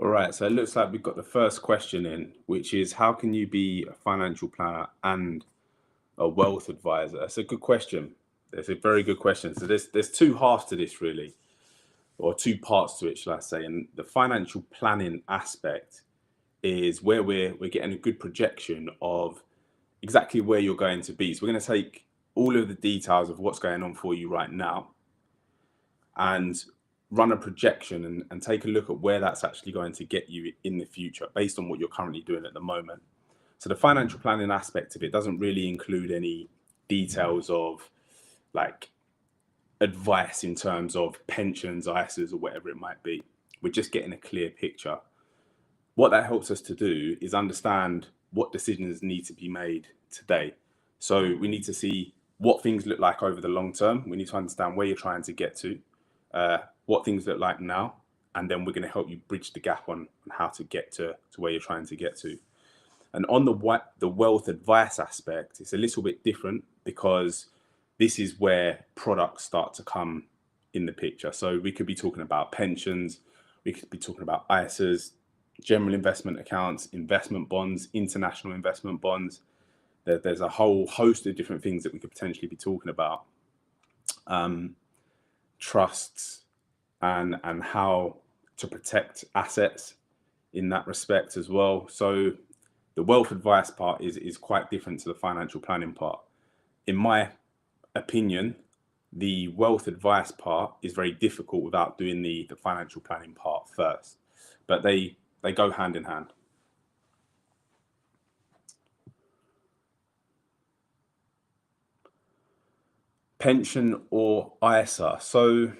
All right, so it looks like we've got the first question in, which is how can you be a financial planner and a wealth advisor? That's a good question. It's a very good question. So there's two halves to this really, or two parts to it, shall I say? And the financial planning aspect is where we're getting a good projection of exactly where you're going to be. So we're going to take all of the details of what's going on for you right now and run a projection and take a look at where that's actually going to get you in the future based on what you're currently doing at the moment. So the financial planning aspect of it doesn't really include any details of like advice in terms of pensions, ISAs, or whatever it might be. We're just getting a clear picture. What that helps us to do is understand what decisions need to be made today. So we need to see what things look like over the long term. We need to understand where you're trying to get to, what things look like now, and then we're going to help you bridge the gap on how to get to where you're trying to get to. And on the wealth advice aspect, it's a little bit different because this is where products start to come in the picture. So we could be talking about pensions, we could be talking about ISAs, general investment accounts, investment bonds, international investment bonds. There's a whole host of different things that we could potentially be talking about. Trusts and how to protect assets in that respect as well. So the wealth advice part is quite different to the financial planning part. In my opinion, the wealth advice part is very difficult without doing the financial planning part first, but they go hand in hand. Pension or ISA? So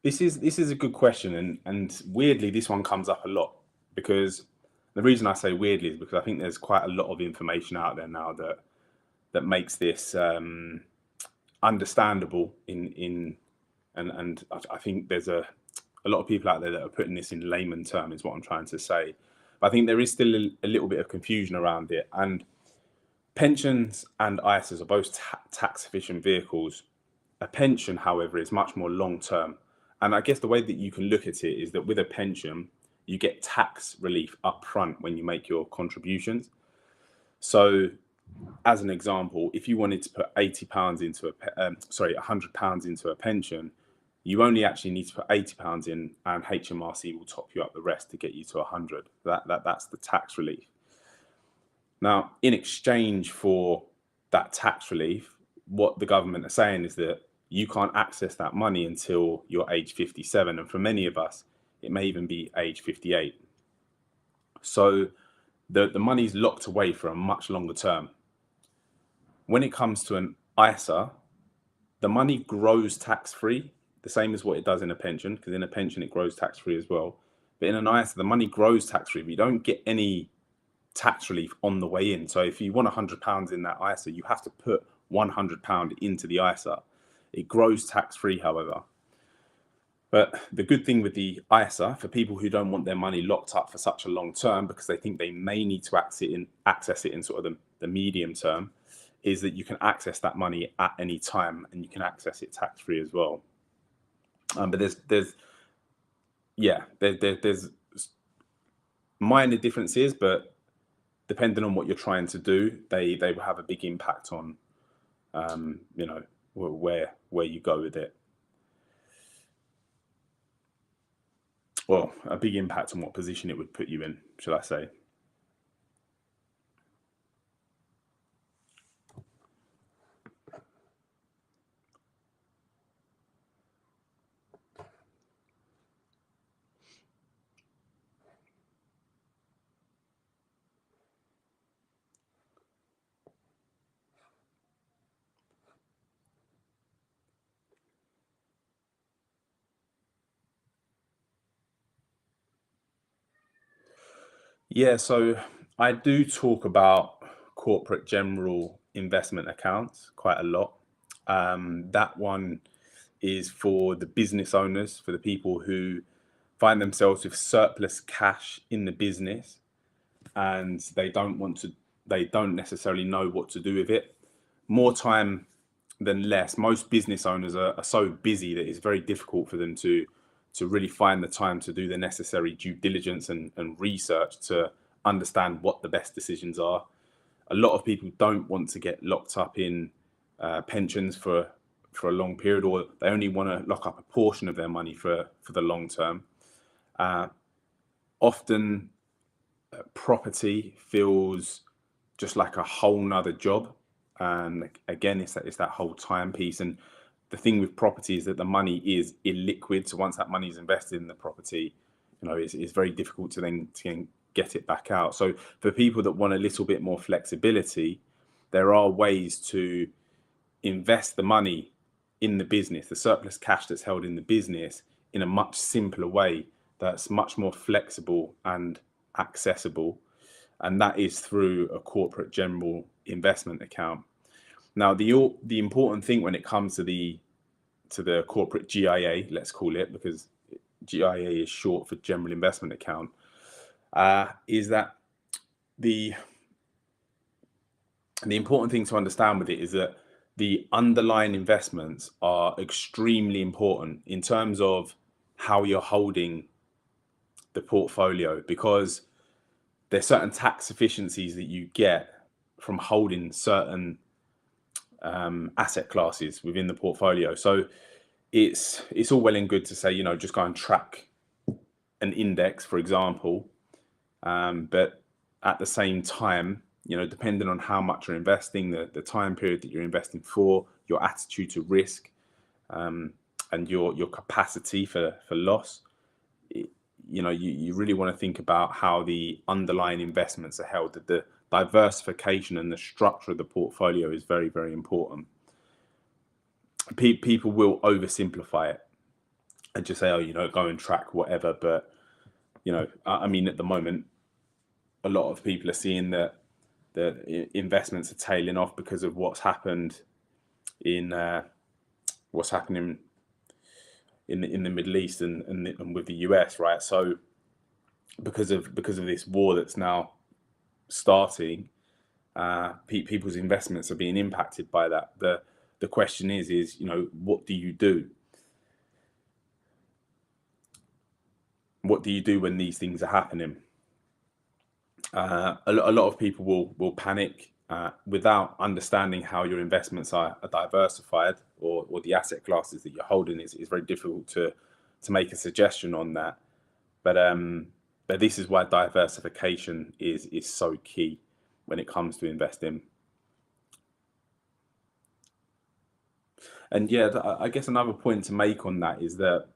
this is a good question, and weirdly this one comes up a lot, because the reason I say weirdly is because I think there's quite a lot of information out there now that makes this understandable and I think there's a lot of people out there that are putting this in layman terms, is what I'm trying to say. But I think there is still a little bit of confusion around it. And pensions and ISAs are both tax efficient vehicles. A pension, however, is much more long term. And I guess the way that you can look at it is that with a pension, you get tax relief up front when you make your contributions. So as an example, if you wanted to put £80 into £100 into a pension, you only actually need to put £80 in, and HMRC will top you up the rest to get you to 100. That's the tax relief. Now, in exchange for that tax relief, what the government are saying is that you can't access that money until you're age 57, and for many of us, it may even be age 58. So the money's locked away for a much longer term. When it comes to an ISA, the money grows tax-free, the same as what it does in a pension, because in a pension it grows tax-free as well. But in an ISA, the money grows tax-free, but you don't get any tax relief on the way in. So if you want £100 in that ISA, you have to put £100 into the ISA. It grows tax-free, however. But the good thing with the ISA, for people who don't want their money locked up for such a long term because they think they may need to access it in sort of the medium term, is that you can access that money at any time, and you can access it tax-free as well. But there's minor differences, but depending on what you're trying to do, they will have a big impact on where you go with it. Well, a big impact on what position it would put you in, shall I say. Yeah, so I do talk about corporate general investment accounts quite a lot. That one is for the business owners, for the people who find themselves with surplus cash in the business and they don't necessarily know what to do with it. More time than less, most business owners are so busy that it's very difficult for them to to really find the time to do the necessary due diligence and research to understand what the best decisions are. A lot of people don't want to get locked up in pensions for a long period, or they only want to lock up a portion of their money for the long term. Often property feels just like a whole nother job, and again it's that whole time piece. And the thing with property is that the money is illiquid, so once that money is invested in the property, it's very difficult to then get it back out. So for people that want a little bit more flexibility, there are ways to invest the money in the business, the surplus cash that's held in the business, in a much simpler way that's much more flexible and accessible, and that is through a corporate general investment account. Now, the important thing when it comes to the corporate GIA, let's call it, because GIA is short for general investment account, is that the important thing to understand with it is that the underlying investments are extremely important in terms of how you're holding the portfolio, because there's certain tax efficiencies that you get from holding certain asset classes within the portfolio. So it's all well and good to say, just go and track an index, for example, but at the same time, depending on how much you're investing, the time period that you're investing for, your attitude to risk, and your capacity for loss, you really want to think about how the underlying investments are held. That the diversification and the structure of the portfolio is very, very important. People will oversimplify it and just say, go and track whatever. But I mean, at the moment, a lot of people are seeing that the investments are tailing off because of what's happened in what's happening in the Middle East and with the US, right? So because of this war that's now starting, people's investments are being impacted by that. The question is what do you do? What do you do when these things are happening? A lot of people will panic without understanding how your investments are diversified, or the asset classes that you're holding. It's very difficult to make a suggestion on that. But this is why diversification is so key when it comes to investing. And yeah, I guess another point to make on that is that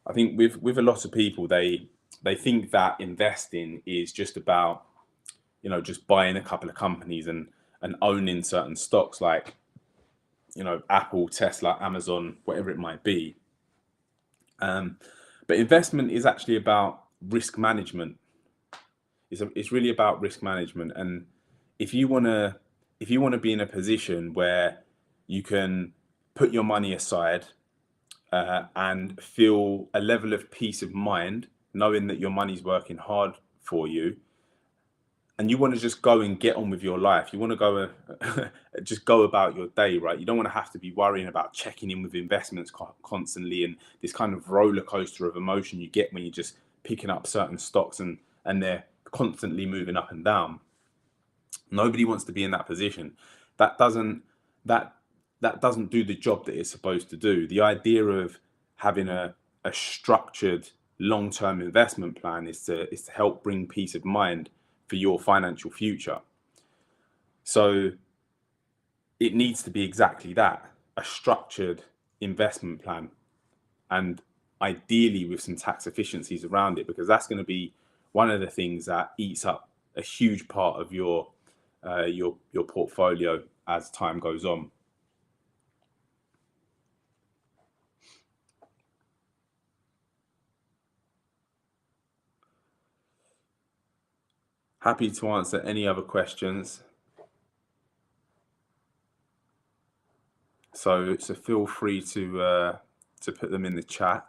I think with a lot of people, they think that investing is just about just buying a couple of companies and owning certain stocks like Apple, Tesla, Amazon, whatever it might be. But investment is actually about risk management. It's really about risk management. And if you want to be in a position where you can put your money aside and feel a level of peace of mind knowing that your money's working hard for you, and you want to just go and get on with your life, you want to go just go about your day, right? You don't want to have to be worrying about checking in with investments constantly, and this kind of roller coaster of emotion you get when you're just picking up certain stocks and they're constantly moving up and down. Nobody wants to be in that position. That doesn't do the job that it's supposed to do. The idea of having a structured long-term investment plan is to help bring peace of mind for your financial future. So it needs to be exactly that, a structured investment plan, and ideally with some tax efficiencies around it, because that's going to be one of the things that eats up a huge part of your portfolio as time goes on. Happy to answer any other questions. So feel free to put them in the chat.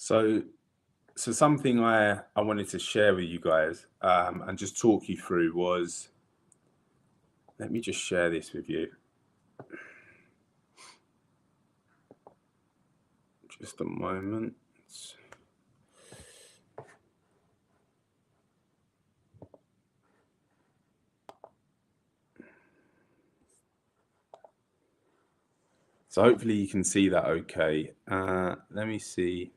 So something I wanted to share with you guys and just talk you through was, let me just share this with you. Just a moment. So hopefully you can see that okay. Let me see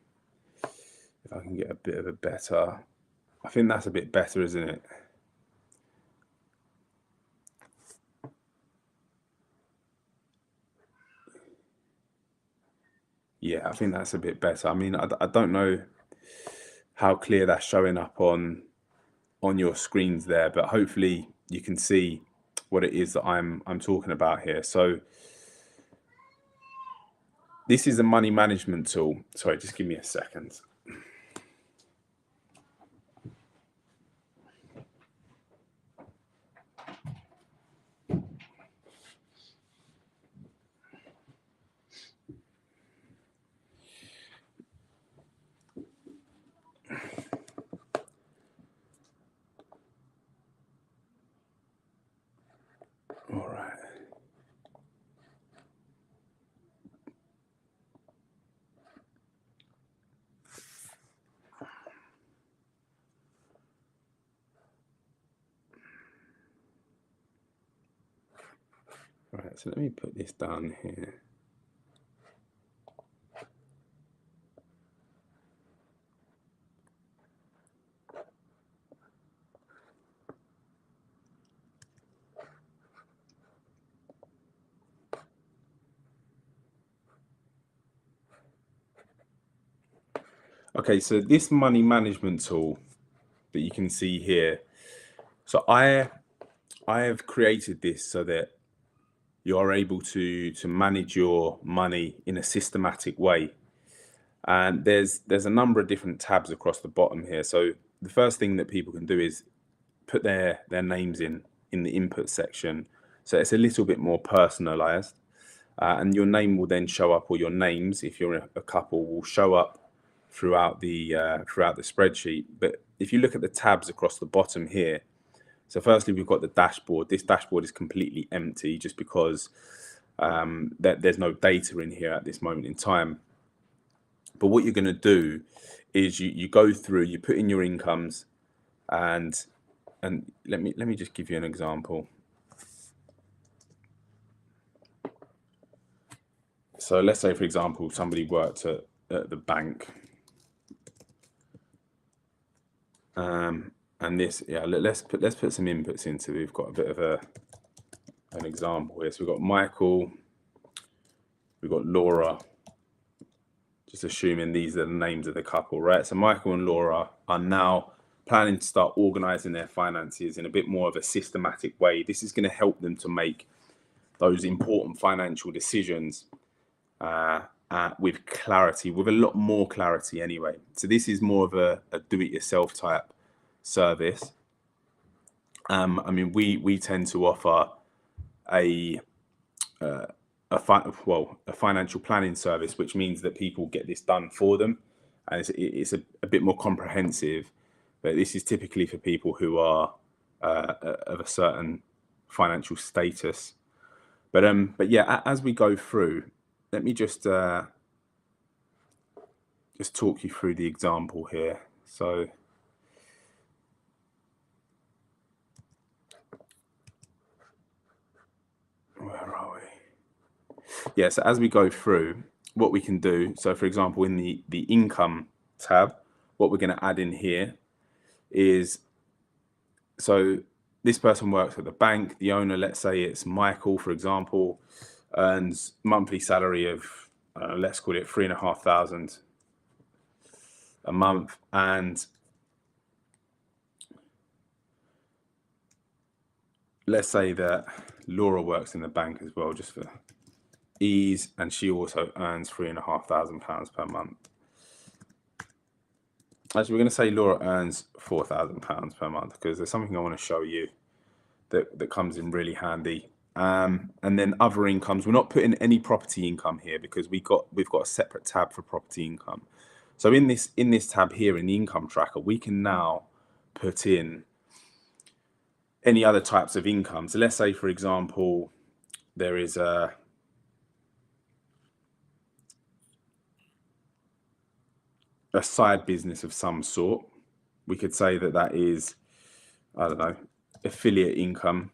if I can get a bit of a better. I think that's a bit better, isn't it? Yeah, I think that's a bit better. I mean, I don't know how clear that's showing up on your screens there, but hopefully you can see what it is that I'm talking about here. So this is a money management tool. Sorry, just give me a second. All right. All right, so let me put this down here. Okay, so this money management tool that you can see here. So I have created this so that you are able to manage your money in a systematic way. And there's a number of different tabs across the bottom here. So the first thing that people can do is put their names in the input section. So it's a little bit more personalized. And your name will then show up, or your names, if you're a couple, will show up throughout the spreadsheet. But if you look at the tabs across the bottom here, so firstly, we've got the dashboard. This dashboard is completely empty just because there's no data in here at this moment in time. But what you're going to do is you go through, you put in your incomes, and let me just give you an example. So let's say, for example, somebody worked at the bank. And this, yeah, let's put some inputs into. We've got a bit of an example here. So we've got Michael, we've got Laura. Just assuming these are the names of the couple, right? So Michael and Laura are now planning to start organizing their finances in a bit more of a systematic way. This is going to help them to make those important financial decisions with clarity, with a lot more clarity anyway. So this is more of a do-it-yourself type service. I mean, we tend to offer a financial planning service, which means that people get this done for them, and it's a bit more comprehensive. But this is typically for people who are of a certain financial status. But yeah, as we go through, let me just talk you through the example here. So where are we? Yeah, so as we go through, what we can do, so for example, in the income tab, what we're going to add in here is, so this person works at the bank, the owner, let's say it's Michael, for example, earns monthly salary of, let's call it 3,500 a month. And let's say that Laura works in the bank as well, just for ease, and she also earns £3,500 per month. Actually, we're going to say Laura earns £4,000 per month, because there's something I want to show you that comes in really handy. And then other incomes, we're not putting any property income here because we've got a separate tab for property income. So in this tab here in the income tracker, we can now put in any other types of income. So let's say, for example, there is a side business of some sort. We could say that that is, I don't know, affiliate income,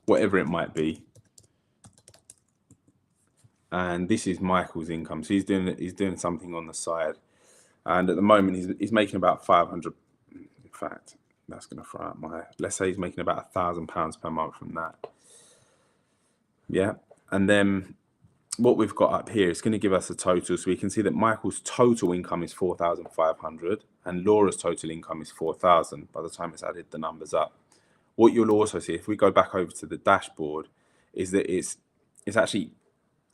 whatever it might be. And this is Michael's income. So he's doing something on the side. And at the moment, he's making about 500. In fact, that's going to throw out my. Let's say he's making about £1,000 per month from that. Yeah, and then what we've got up here is going to give us a total. So we can see that Michael's total income is 4,500, and Laura's total income is 4,000. By the time it's added the numbers up, what you'll also see if we go back over to the dashboard is that it's actually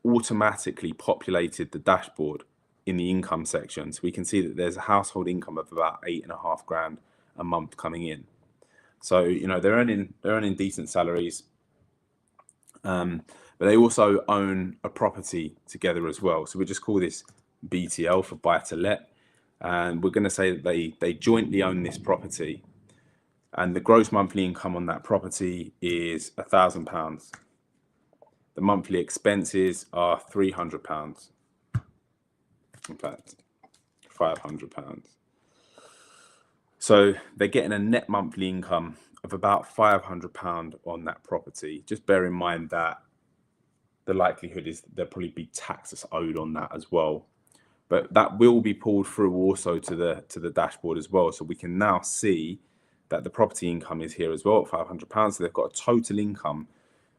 automatically populated the dashboard in the income section. So we can see that there's a household income of about £8,500 a month coming in. So they're earning decent salaries, but they also own a property together as well. So we just call this BTL for buy to let, and we're going to say that they jointly own this property, and the gross monthly income on that property is £1,000. The monthly expenses are £300. In fact, £500. So they're getting a net monthly income of about £500 on that property. Just bear in mind that the likelihood is there'll probably be taxes owed on that as well. But that will be pulled through also to the dashboard as well. So we can now see that the property income is here as well at £500. So they've got a total income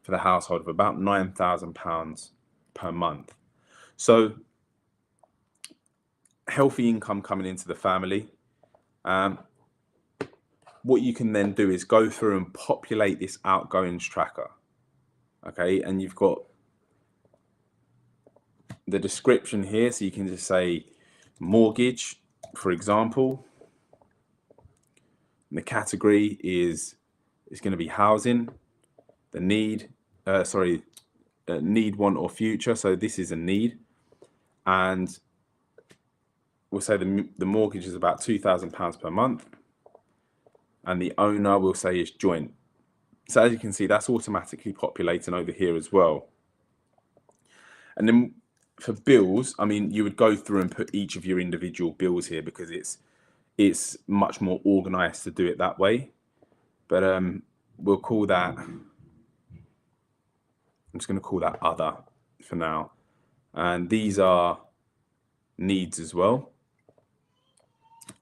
for the household of about £9,000 per month. So healthy income coming into the family. What you can then do is go through and populate this outgoings tracker. Okay, and you've got the description here, so you can just say mortgage, for example. And the category is going to be housing. The need, need, want, or future. So this is a need, and we'll say the mortgage is about £2,000 per month, and the owner we'll say is joint. So as you can see, that's automatically populating over here as well. And then for bills, I mean, you would go through and put each of your individual bills here because it's much more organized to do it that way. But we'll call that, I'm just going to call that other for now. And these are needs as well.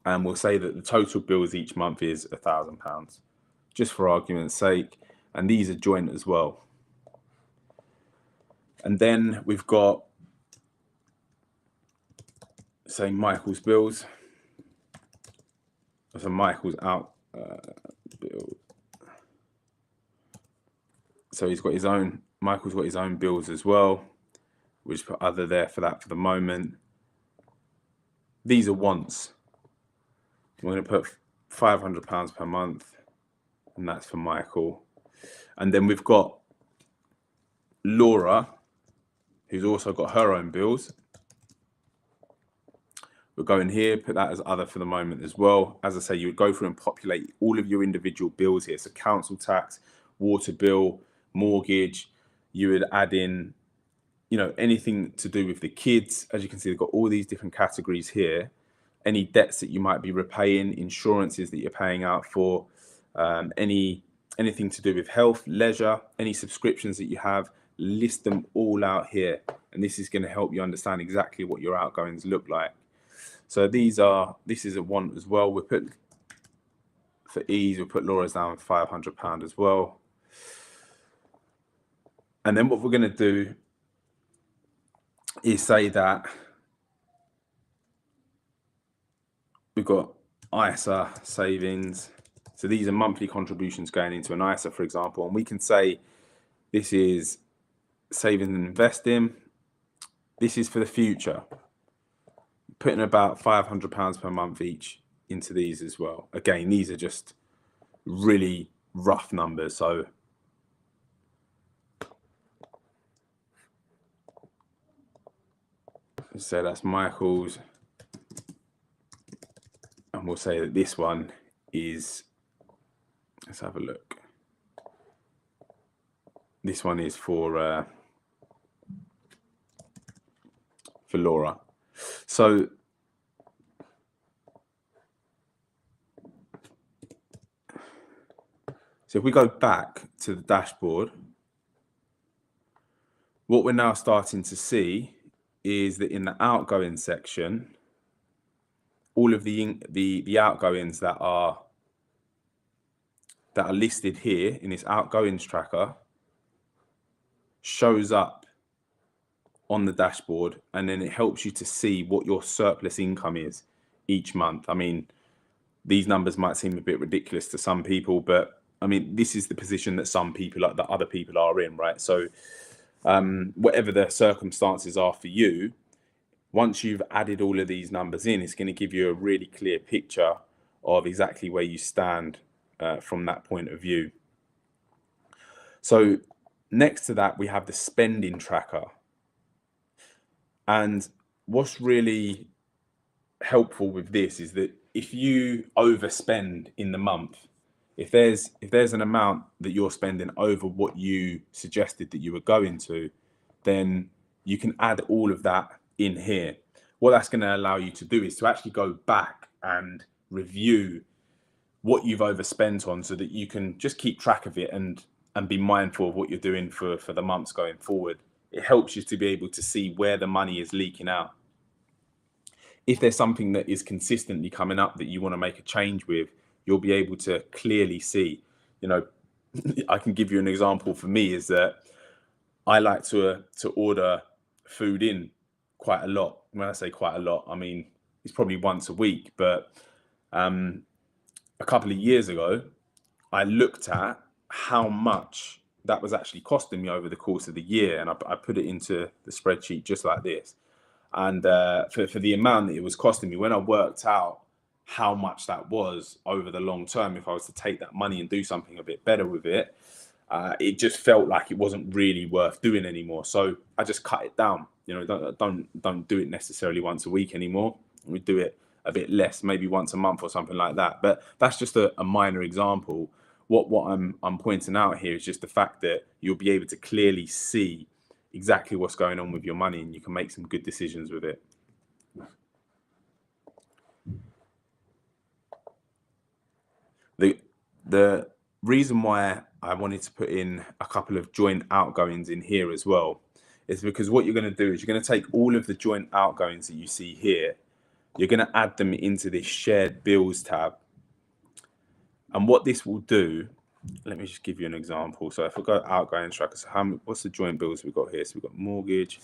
And we'll say that the total bills each month is £1,000, just for argument's sake. And these are joint as well. And then we've got, say, Michael's bills. So Michael's out bill. So he's got his own. Michael's got his own bills as well. We'll just put other there for that for the moment. These are wants. We're going to put £500 per month, and that's for Michael. And then we've got Laura, who's also got her own bills. We'll go in here, put that as other for the moment as well. As I say, you would go through and populate all of your individual bills here. So council tax, water bill, mortgage. You would add in, anything to do with the kids. As you can see, they've got all these different categories here. Any debts that you might be repaying, insurances that you're paying out for, anything to do with health, leisure, any subscriptions that you have, list them all out here. And this is going to help you understand exactly what your outgoings look like. So this is a want as well. We'll put, for ease, we'll put Laura's down £500 as well. And then what we're going to do is say that we've got ISA savings. So these are monthly contributions going into an ISA, for example. And we can say this is saving and investing. This is for the future. Putting about £500 per month each into these as well. Again, these are just really rough numbers. So So that's Michael's, and we'll say that this one is, let's have a look. This one is for Laura. So if we go back to the dashboard, what we're now starting to see is that in the outgoing section, all of the outgoings that are listed here in this outgoings tracker shows up on the dashboard, and then it helps you to see what your surplus income is each month. I mean, these numbers might seem a bit ridiculous to some people, but I mean, this is the position that some people, like that other people, are in, right? So whatever the circumstances are for you, once you've added all of these numbers in, it's going to give you a really clear picture of exactly where you stand from that point of view. So next to that, we have the spending tracker. And what's really helpful with this is that if you overspend in the month, if there's an amount that you're spending over what you suggested that you were going to, then you can add all of that in here. What that's going to allow you to do is to actually go back and review what you've overspent on, so that you can just keep track of it and be mindful of what you're doing for the months going forward. It helps you to be able to see where the money is leaking out. If there's something that is consistently coming up that you want to make a change with, you'll be able to clearly see. You know, I can give you an example. For me, is that I like to order food in quite a lot. When I say quite a lot, I mean it's probably once a week. But a couple of years ago, I looked at how much that was actually costing me over the course of the year, and I put it into the spreadsheet just like this. And for the amount that it was costing me, when I worked out how much that was over the long term, if I was to take that money and do something a bit better with it, it just felt like it wasn't really worth doing anymore. So I just cut it down. You know, don't do it necessarily once a week anymore. We do it a bit less, maybe once a month or something like that. But that's just a minor example. What I'm pointing out here is just the fact that you'll be able to clearly see exactly what's going on with your money, and you can make some good decisions with it. The reason why I wanted to put in a couple of joint outgoings in here as well is because what you're going to do is you're going to take all of the joint outgoings that you see here, you're going to add them into this shared bills tab. And what this will do, let me just give you an example. So if I go outgoing tracker, so what's the joint bills we've got here? So we've got mortgage,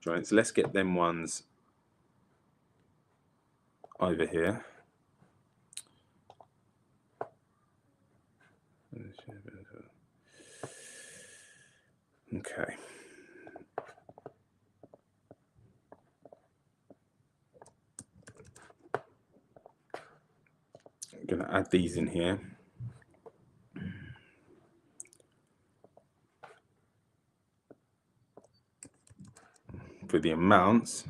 joints. Let's get them ones over here. Okay. I'm going to add these in here. For the amounts,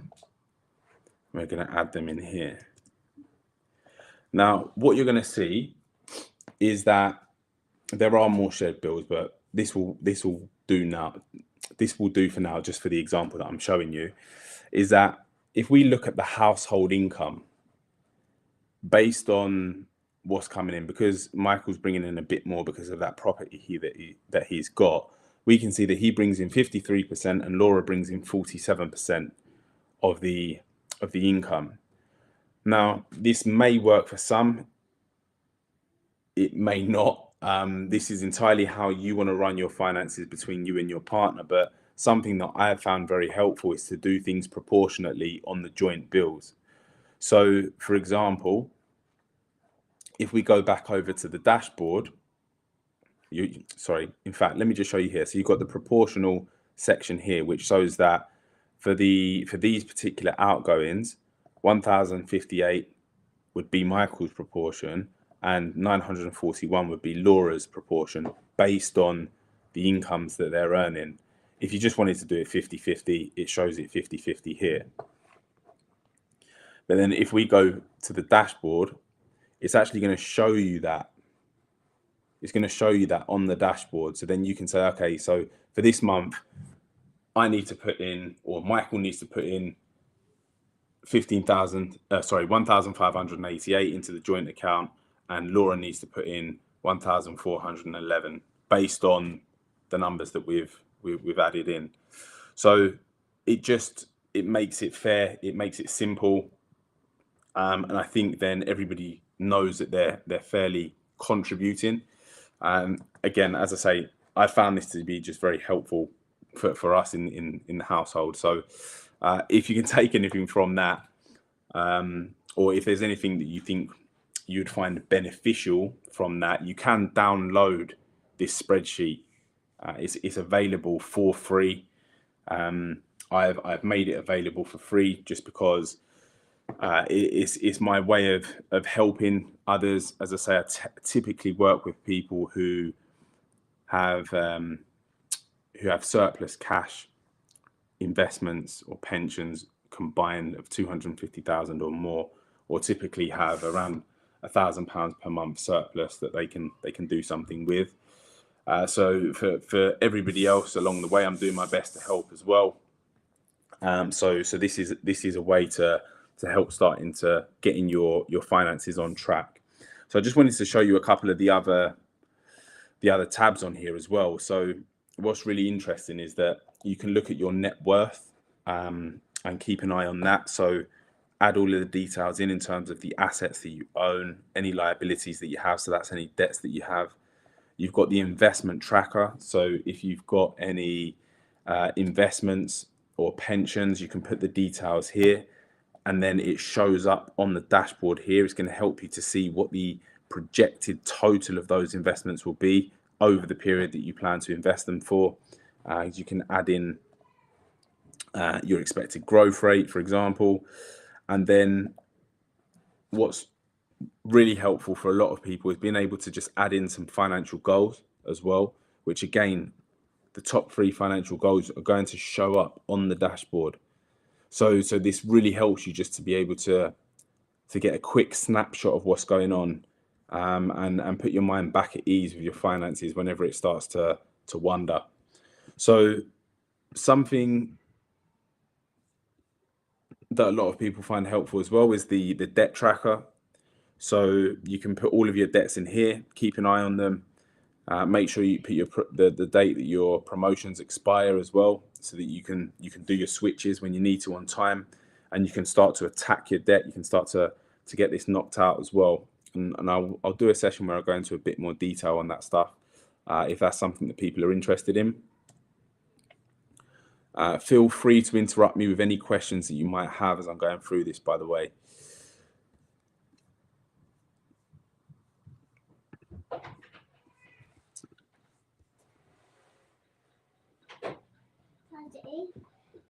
we're going to add them in here. Now, what you're going to see is that there are more shared bills, but this will do now. This will do for now, just for the example that I'm showing you, is that if we look at the household income based on what's coming in, because Michael's bringing in a bit more because of that property that he's got, we can see that he brings in 53% and Laura brings in 47% of the income. Now, this may work for some, it may not. This is entirely how you want to run your finances between you and your partner. But something that I have found very helpful is to do things proportionately on the joint bills. So, for example, if we go back over to the dashboard, in fact, let me just show you here. So you've got the proportional section here, which shows that for these particular outgoings, 1,058 would be Michael's proportion, and 941 would be Laura's proportion based on the incomes that they're earning. If you just wanted to do it 50-50, it shows it 50-50 here. But then if we go to the dashboard, it's actually going to show you that. It's going to show you that on the dashboard. So then you can say, okay, so for this month, I need to put in, or Michael needs to put in 1,588 into the joint account, and Laura needs to put in 1,411 based on the numbers that we've added in. So it makes it fair, it makes it simple, and I think then everybody knows that they're fairly contributing. Again, as I say, I found this to be just very helpful for us in the household. So if you can take anything from that, or if there's anything that you think you'd find beneficial from that, you can download this spreadsheet. It's available for free. I've made it available for free just because it's my way of helping others. As I say, I typically work with people who have surplus cash, investments or pensions combined of 250,000 or more, or typically have around £1,000 per month surplus that they can do something with. So for everybody else along the way, I'm doing my best to help as well. So this is a way to help starting to getting your finances on track. So I just wanted to show you a couple of the other tabs on here as well. So what's really interesting is that you can look at your net worth and keep an eye on that. So add all of the details in terms of the assets that you own, any liabilities that you have. So that's any debts that you have. You've got the investment tracker. So if you've got any investments or pensions, you can put the details here, and then it shows up on the dashboard here. It's going to help you to see what the projected total of those investments will be over the period that you plan to invest them for. You can add in your expected growth rate, for example. And then what's really helpful for a lot of people is being able to just add in some financial goals as well, which again, the top 3 financial goals are going to show up on the dashboard. So this really helps you just to be able to get a quick snapshot of what's going on, and put your mind back at ease with your finances whenever it starts to wander. So something that a lot of people find helpful as well is the debt tracker. So you can put all of your debts in here, keep an eye on them. Make sure you put the date that your promotions expire as well, so that you can do your switches when you need to on time, and you can start to attack your debt. You can start to get this knocked out as well. And I'll do a session where I'll go into a bit more detail on that stuff, if that's something that people are interested in. Feel free to interrupt me with any questions that you might have as I'm going through this, by the way.